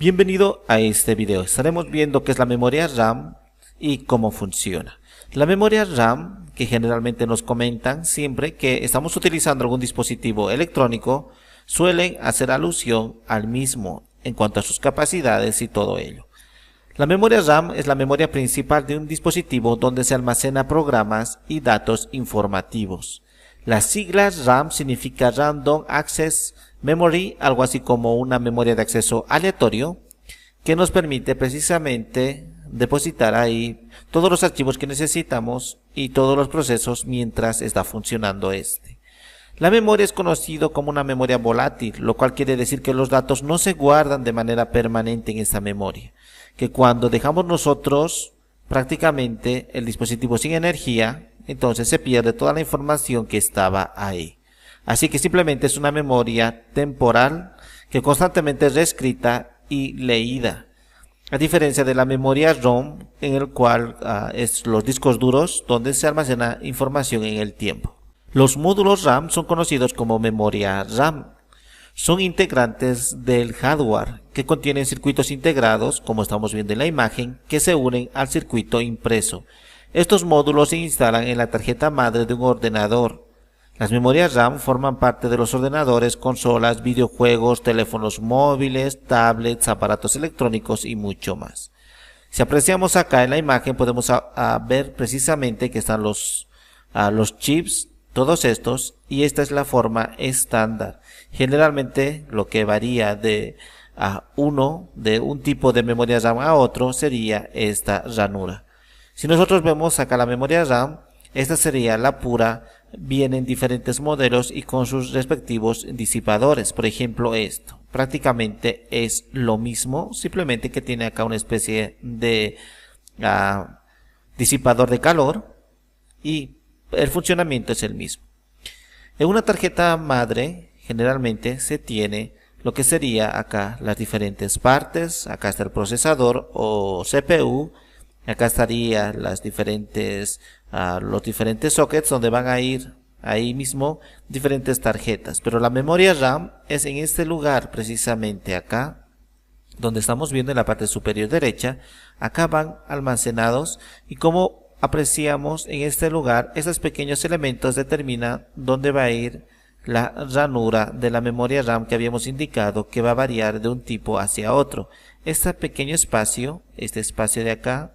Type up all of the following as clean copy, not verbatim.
Bienvenido a este video. Estaremos viendo qué es la memoria RAM y cómo funciona. La memoria RAM, que generalmente nos comentan siempre que estamos utilizando algún dispositivo electrónico, suelen hacer alusión al mismo en cuanto a sus capacidades y todo ello. La memoria RAM es la memoria principal de un dispositivo donde se almacena programas y datos informativos. Las siglas RAM significa Random Access Memory, algo así como una memoria de acceso aleatorio que nos permite precisamente depositar ahí todos los archivos que necesitamos y todos los procesos mientras está funcionando este. La memoria es conocido como una memoria volátil, lo cual quiere decir que los datos no se guardan de manera permanente en esta memoria, que cuando dejamos nosotros prácticamente el dispositivo sin energía, entonces se pierde toda la información que estaba ahí. Así que simplemente es una memoria temporal que constantemente es reescrita y leída. A diferencia de la memoria ROM, en el cual es los discos duros donde se almacena información en el tiempo. Los módulos RAM son conocidos como memoria RAM. Son integrantes del hardware que contienen circuitos integrados, como estamos viendo en la imagen, que se unen al circuito impreso. Estos módulos se instalan en la tarjeta madre de un ordenador. Las memorias RAM forman parte de los ordenadores, consolas, videojuegos, teléfonos móviles, tablets, aparatos electrónicos y mucho más. Si apreciamos acá en la imagen podemos ver precisamente que están los chips, todos estos, y esta es la forma estándar. Generalmente lo que varía de un tipo de memoria RAM a otro sería esta ranura. Si nosotros vemos acá la memoria RAM, esta sería la pura. Vienen diferentes modelos y con sus respectivos disipadores. Por ejemplo, esto prácticamente es lo mismo, simplemente que tiene acá una especie de disipador de calor y el funcionamiento es el mismo. En una tarjeta madre generalmente se tiene lo que sería acá las diferentes partes. Acá está el procesador o CPU. Acá estarían los diferentes sockets donde van a ir ahí mismo diferentes tarjetas. Pero la memoria RAM es en este lugar precisamente acá, donde estamos viendo en la parte superior derecha. Acá van almacenados y como apreciamos en este lugar, estos pequeños elementos determinan dónde va a ir la ranura de la memoria RAM que habíamos indicado que va a variar de un tipo hacia otro. Este pequeño espacio, este espacio de acá,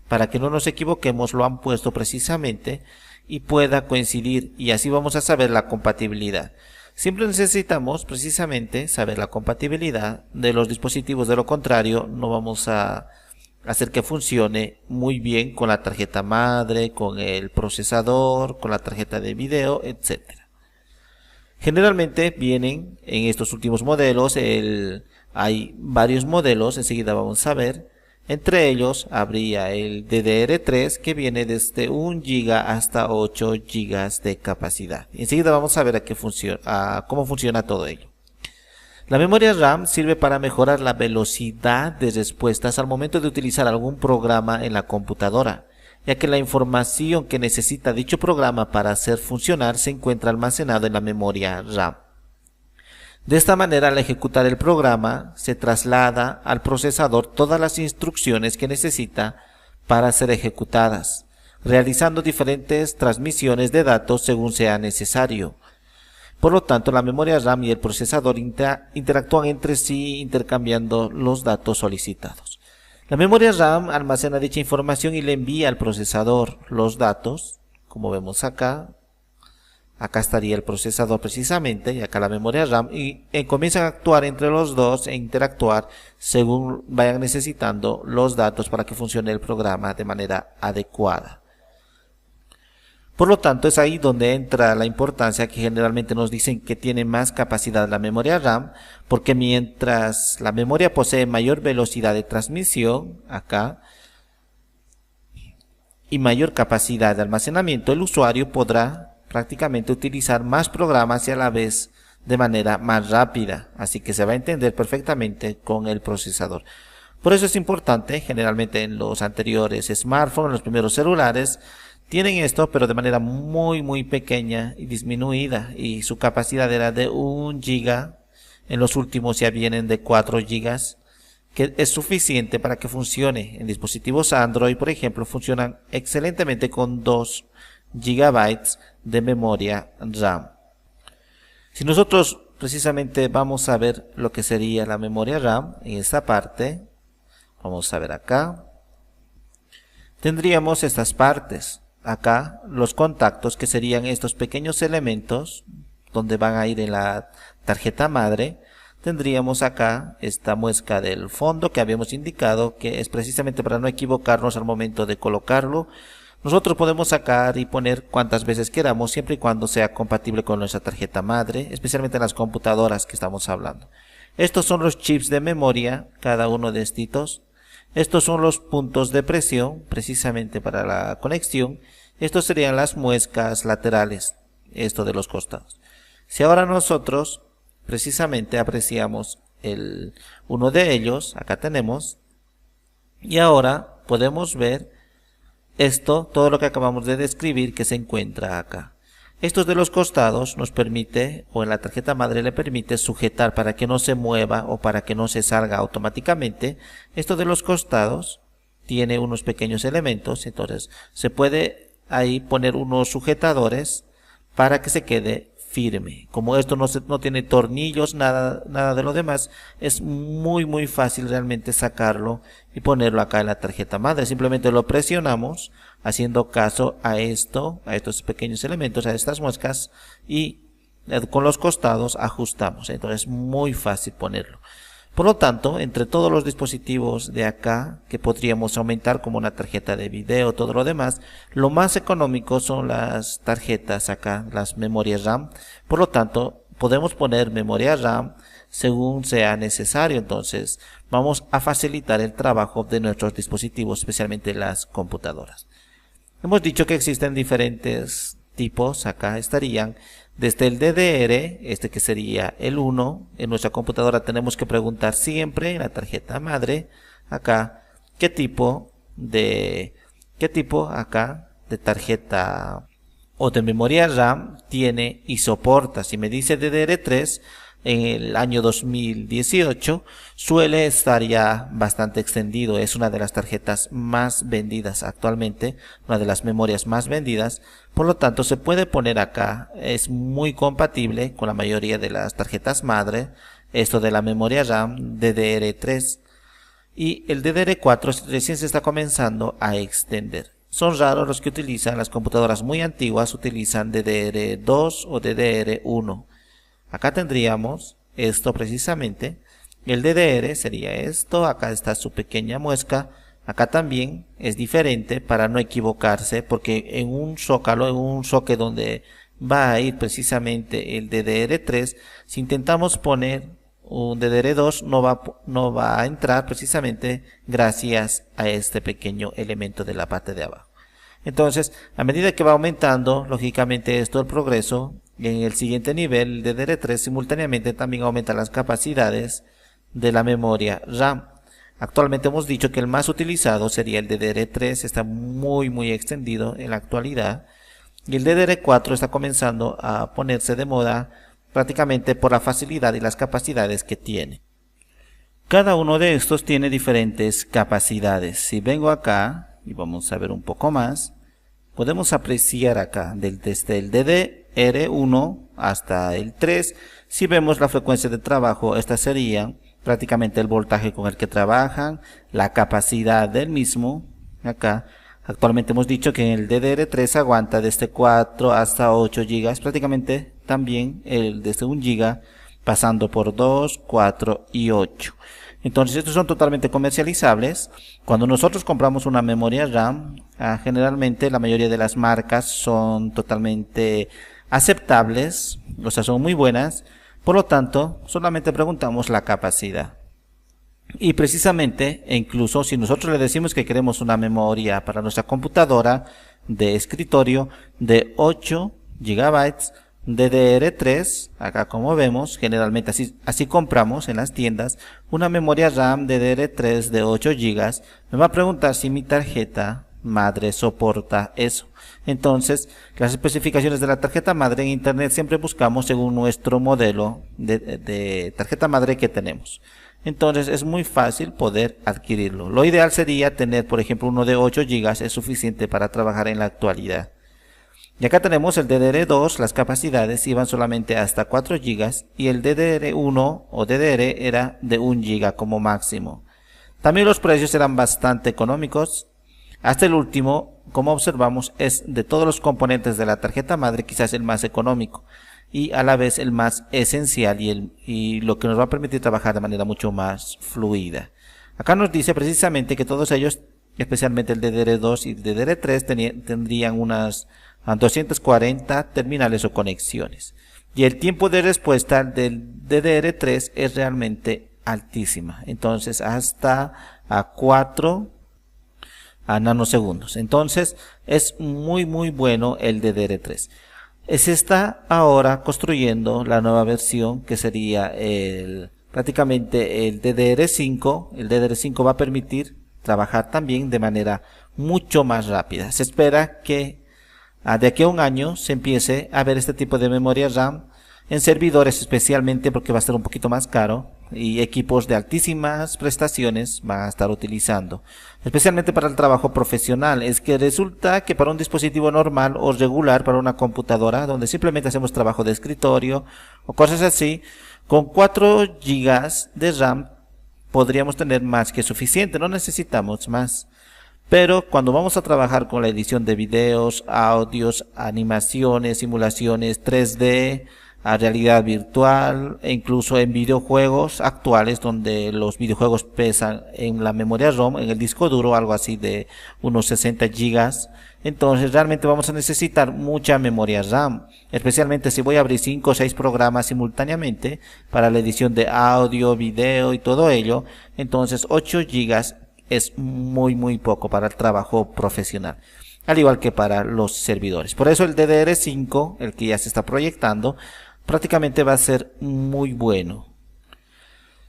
para que no nos equivoquemos, lo han puesto precisamente y pueda coincidir, y así vamos a saber la compatibilidad. Siempre necesitamos precisamente saber la compatibilidad de los dispositivos, de lo contrario no vamos a hacer que funcione muy bien con la tarjeta madre, con el procesador, con la tarjeta de video, etc. Generalmente vienen en estos últimos modelos, hay varios modelos, enseguida vamos a ver. Entre ellos habría el DDR3 que viene desde 1 GB hasta 8 GB de capacidad. Enseguida vamos a ver cómo funciona todo ello. La memoria RAM sirve para mejorar la velocidad de respuestas al momento de utilizar algún programa en la computadora, ya que la información que necesita dicho programa para hacer funcionar se encuentra almacenada en la memoria RAM. De esta manera, al ejecutar el programa, se traslada al procesador todas las instrucciones que necesita para ser ejecutadas, realizando diferentes transmisiones de datos según sea necesario. Por lo tanto, la memoria RAM y el procesador interactúan entre sí intercambiando los datos solicitados. La memoria RAM almacena dicha información y le envía al procesador los datos, como vemos acá. Acá estaría el procesador precisamente y acá la memoria RAM y comienzan a actuar entre los dos e interactuar según vayan necesitando los datos para que funcione el programa de manera adecuada. Por lo tanto, es ahí donde entra la importancia que generalmente nos dicen que tiene más capacidad la memoria RAM, porque mientras la memoria posee mayor velocidad de transmisión, acá, y mayor capacidad de almacenamiento, el usuario podrá prácticamente utilizar más programas y a la vez de manera más rápida, así que se va a entender perfectamente con el procesador. Por eso es importante, generalmente en los anteriores smartphones, en los primeros celulares, tienen esto, pero de manera muy pequeña y disminuida, y su capacidad era de 1 GB, en los últimos ya vienen de 4 GB, que es suficiente para que funcione en dispositivos Android, por ejemplo, funcionan excelentemente con 2 GB de memoria RAM. Si nosotros precisamente vamos a ver lo que sería la memoria RAM en esta parte, vamos a ver acá, tendríamos estas partes. Acá los contactos, que serían estos pequeños elementos donde van a ir en la tarjeta madre. Tendríamos acá esta muesca del fondo que habíamos indicado, que es precisamente para no equivocarnos al momento de colocarlo. Nosotros podemos sacar y poner cuantas veces queramos, siempre y cuando sea compatible con nuestra tarjeta madre, especialmente en las computadoras que estamos hablando. Estos son los chips de memoria, cada uno de estos. Estos son los puntos de presión, precisamente para la conexión. Estos serían las muescas laterales, esto de los costados. Si ahora nosotros precisamente apreciamos uno de ellos, acá tenemos, y ahora podemos ver todo lo que acabamos de describir que se encuentra acá. Estos de los costados nos permite, o en la tarjeta madre le permite sujetar para que no se mueva o para que no se salga automáticamente. Esto de los costados tiene unos pequeños elementos, entonces se puede ahí poner unos sujetadores para que se quede firme. Como esto no tiene tornillos, nada de lo demás, es muy fácil realmente sacarlo y ponerlo acá en la tarjeta madre. Simplemente lo presionamos haciendo caso a estos pequeños elementos, a estas muescas, y con los costados ajustamos. Entonces es muy fácil ponerlo. Por lo tanto, entre todos los dispositivos de acá que podríamos aumentar, como una tarjeta de video, todo lo demás, lo más económico son las tarjetas acá, las memorias RAM. Por lo tanto, podemos poner memoria RAM según sea necesario. Entonces vamos a facilitar el trabajo de nuestros dispositivos, especialmente las computadoras. Hemos dicho que existen diferentes tipos. Acá estarían desde el DDR, que sería el 1. En nuestra computadora tenemos que preguntar siempre en la tarjeta madre acá qué tipo acá de tarjeta o de memoria RAM tiene y soporta. Si me dice DDR3, en el año 2018 suele estar ya bastante extendido. Es una de las tarjetas más vendidas actualmente, una de las memorias más vendidas. Por lo tanto, se puede poner acá. Es muy compatible con la mayoría de las tarjetas madre. Esto de la memoria RAM DDR3. Y el DDR4 recién se está comenzando a extender. Son raros los que utilizan, las computadoras muy antiguas utilizan DDR2 o DDR1. Acá tendríamos esto precisamente. El DDR sería esto. Acá está su pequeña muesca. Acá también es diferente para no equivocarse, porque en un zócalo, en un socket donde va a ir precisamente el DDR3, si intentamos poner un DDR2 no va a entrar, precisamente gracias a este pequeño elemento de la parte de abajo. Entonces, a medida que va aumentando, lógicamente esto el progreso, en el siguiente nivel, el DDR3 simultáneamente también aumenta las capacidades de la memoria RAM. Actualmente hemos dicho que el más utilizado sería el DDR3, está muy extendido en la actualidad, y el DDR4 está comenzando a ponerse de moda prácticamente por la facilidad y las capacidades que tiene. Cada uno de estos tiene diferentes capacidades. Si vengo acá y vamos a ver un poco más, podemos apreciar acá desde el DDR1 hasta el 3. Si vemos la frecuencia de trabajo, esta sería prácticamente el voltaje con el que trabajan, la capacidad del mismo. Acá actualmente hemos dicho que el DDR3 aguanta desde 4 hasta 8 GB, prácticamente también desde 1 GB, pasando por 2, 4 y 8. Entonces estos son totalmente comercializables. Cuando nosotros compramos una memoria RAM, generalmente la mayoría de las marcas son totalmente aceptables, o sea, son muy buenas. Por lo tanto, solamente preguntamos la capacidad. Y precisamente, incluso si nosotros le decimos que queremos una memoria para nuestra computadora de escritorio de 8 GB DDR3, acá como vemos, generalmente así compramos en las tiendas una memoria RAM DDR3 de 8 GB, me va a preguntar si mi tarjeta madre soporta eso. Entonces, las especificaciones de la tarjeta madre en internet siempre buscamos según nuestro modelo de tarjeta madre que tenemos. Entonces es muy fácil poder adquirirlo. Lo ideal sería tener, por ejemplo, uno de 8 GB, es suficiente para trabajar en la actualidad. Y acá tenemos el DDR2, las capacidades iban solamente hasta 4 GB y el DDR1 o DDR era de 1 GB como máximo. También los precios eran bastante económicos. Hasta el último, como observamos, es de todos los componentes de la tarjeta madre quizás el más económico y a la vez el más esencial y lo que nos va a permitir trabajar de manera mucho más fluida. Acá nos dice precisamente que todos ellos, especialmente el DDR2 y el DDR3, tendrían unas 240 terminales o conexiones. Y el tiempo de respuesta del DDR3 es realmente altísima. Entonces hasta a 4 nanosegundos. Entonces es muy bueno el DDR3. Se está ahora construyendo la nueva versión que sería prácticamente el DDR5. El DDR5 va a permitir trabajar también de manera mucho más rápida. Se espera que de aquí a un año se empiece a ver este tipo de memoria RAM en servidores, especialmente porque va a ser un poquito más caro y equipos de altísimas prestaciones van a estar utilizando, especialmente para el trabajo profesional. Es que resulta que para un dispositivo normal o regular, para una computadora donde simplemente hacemos trabajo de escritorio o cosas así, con 4 GB de RAM podríamos tener más que suficiente, no necesitamos más. Pero cuando vamos a trabajar con la edición de videos, audios, animaciones, simulaciones 3D, a realidad virtual e incluso en videojuegos actuales donde los videojuegos pesan en la memoria ROM, en el disco duro, algo así de unos 60 GB, entonces realmente vamos a necesitar mucha memoria RAM, especialmente si voy a abrir 5 o 6 programas simultáneamente para la edición de audio, video y todo ello. Entonces 8 GB es muy poco para el trabajo profesional, al igual que para los servidores. Por eso el DDR5, el que ya se está proyectando, prácticamente va a ser muy bueno.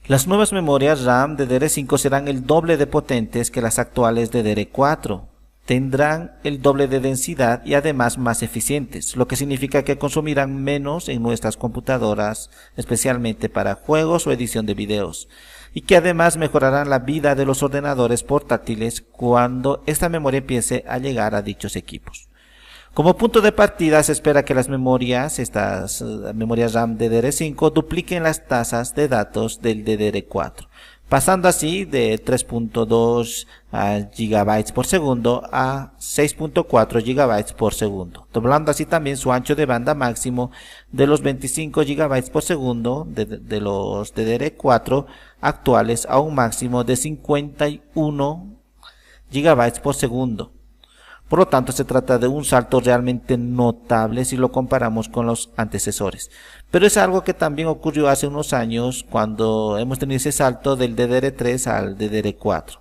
Las nuevas memorias RAM de DDR5 serán el doble de potentes que las actuales de DDR4. Tendrán el doble de densidad y además más eficientes, lo que significa que consumirán menos en nuestras computadoras, especialmente para juegos o edición de videos, y que además mejorarán la vida de los ordenadores portátiles cuando esta memoria empiece a llegar a dichos equipos. Como punto de partida se espera que estas memorias RAM de DDR5 dupliquen las tasas de datos del DDR4, pasando así de 3.2 GB por segundo a 6.4 GB por segundo, doblando así también su ancho de banda máximo de los 25 GB por segundo de los DDR4 actuales a un máximo de 51 GB por segundo. Por lo tanto, se trata de un salto realmente notable si lo comparamos con los antecesores. Pero es algo que también ocurrió hace unos años cuando hemos tenido ese salto del DDR3 al DDR4.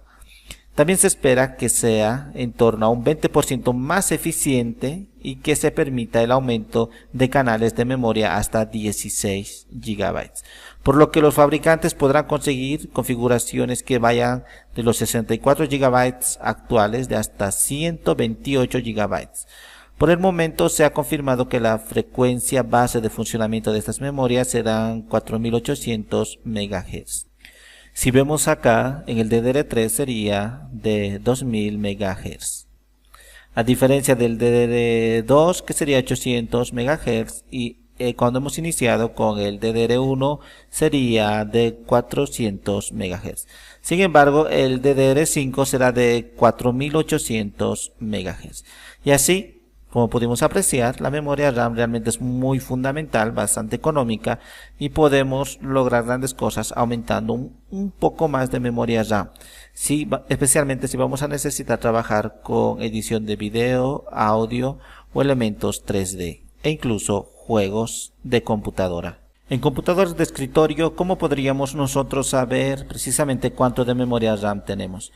También se espera que sea en torno a un 20% más eficiente y que se permita el aumento de canales de memoria hasta 16 GB. Por lo que los fabricantes podrán conseguir configuraciones que vayan de los 64 GB actuales de hasta 128 GB. Por el momento se ha confirmado que la frecuencia base de funcionamiento de estas memorias serán 4800 MHz. Si vemos acá, en el DDR3 sería de 2000 MHz. A diferencia del DDR2 que sería 800 MHz y cuando hemos iniciado con el DDR1 sería de 400 MHz. Sin embargo, el DDR5 será de 4800 MHz. Y así, como pudimos apreciar, la memoria RAM realmente es muy fundamental, bastante económica y podemos lograr grandes cosas aumentando un poco más de memoria RAM. Especialmente si vamos a necesitar trabajar con edición de video, audio o elementos 3D e incluso juegos de computadora. En computadores de escritorio, ¿cómo podríamos nosotros saber precisamente cuánto de memoria RAM tenemos?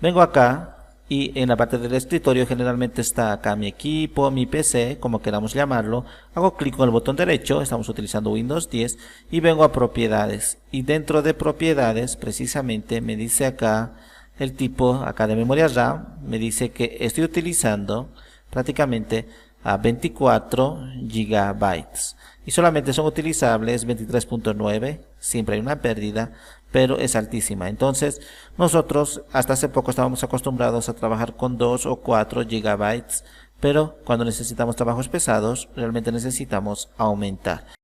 Vengo acá y en la parte del escritorio generalmente está acá mi equipo, mi PC, como queramos llamarlo. Hago clic con el botón derecho, estamos utilizando Windows 10 y vengo a propiedades. Y dentro de propiedades precisamente me dice acá el tipo acá de memoria RAM, me dice que estoy utilizando prácticamente a 24 GB y solamente son utilizables 23.9, siempre hay una pérdida, pero es altísima. Entonces nosotros hasta hace poco estábamos acostumbrados a trabajar con 2 o 4 gigabytes, pero cuando necesitamos trabajos pesados realmente necesitamos aumentar.